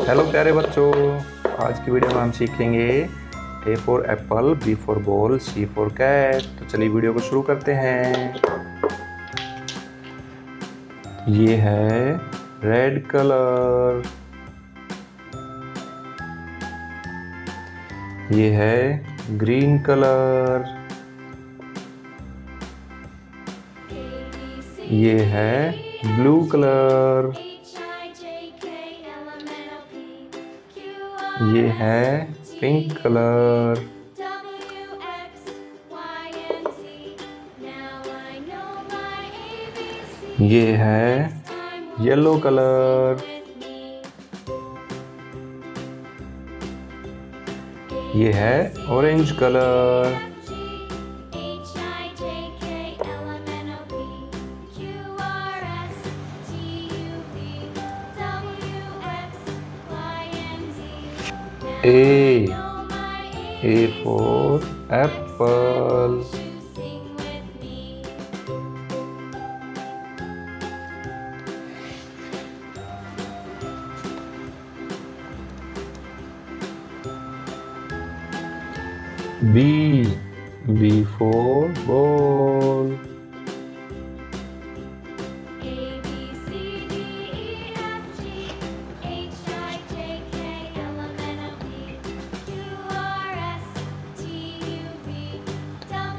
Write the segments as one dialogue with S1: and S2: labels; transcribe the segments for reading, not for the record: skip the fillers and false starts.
S1: Hello प्यारे बच्चों, आज की वीडियो में हम सीखेंगे A for apple, B for ball, C for cat. तो चलिए वीडियो को शुरू करते हैं। ये है रेड कलर, ये है ग्रीन कलर, ये है ब्लू कलर, ये है पिंक कलर, ये है येलो कलर, ये है orange colour, A for apple, B for ball,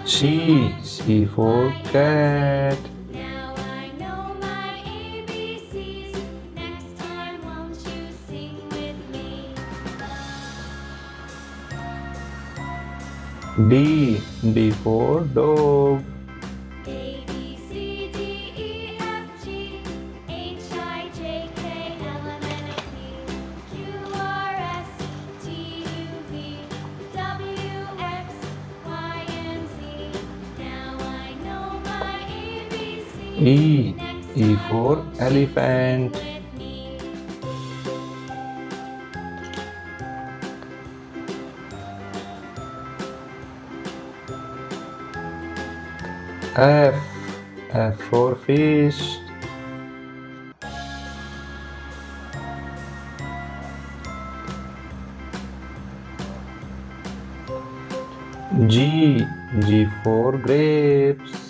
S1: C for cat, D for dog, E for elephant, F for fish, G for grapes,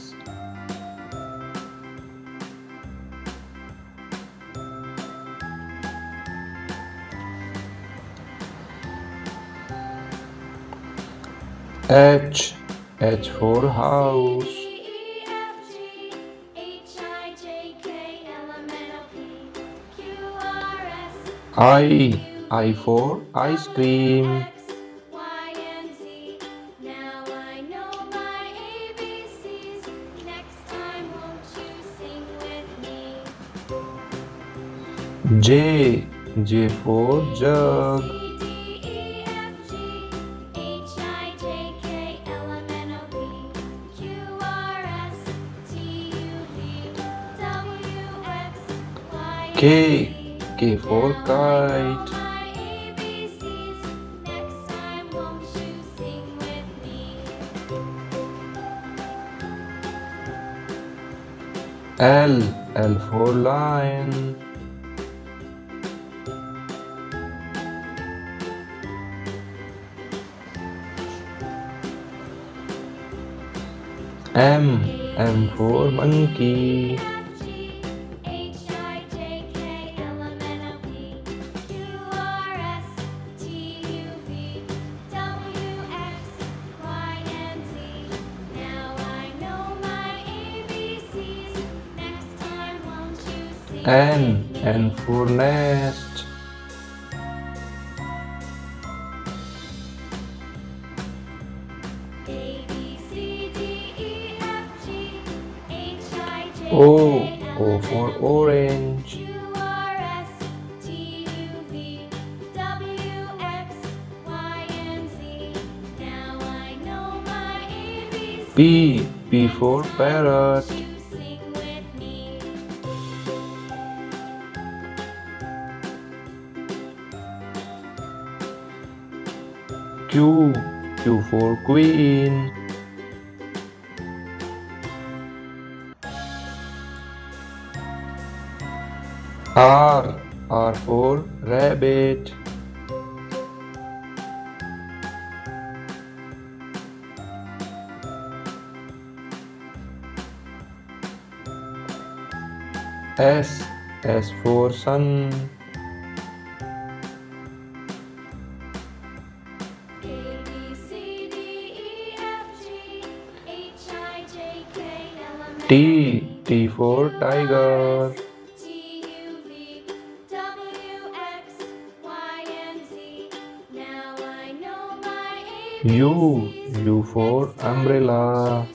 S1: H for house, I for ice cream, J for jug, K for kite, L for lion, M for monkey, N for nest, O for orange, P for parrot, Q for queen, R R for rabbit. S for sun. T for tiger. U for umbrella.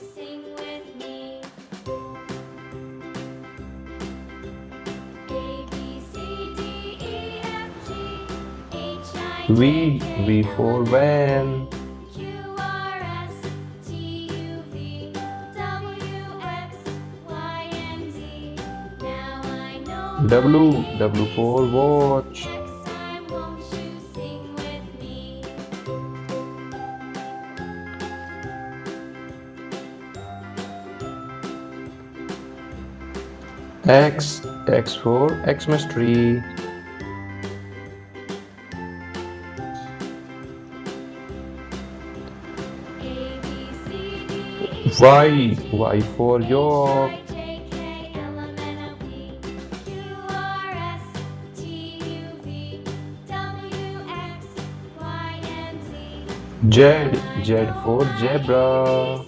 S1: V for van. W for watch. X for Xmas tree. Y for York. Z for zebra.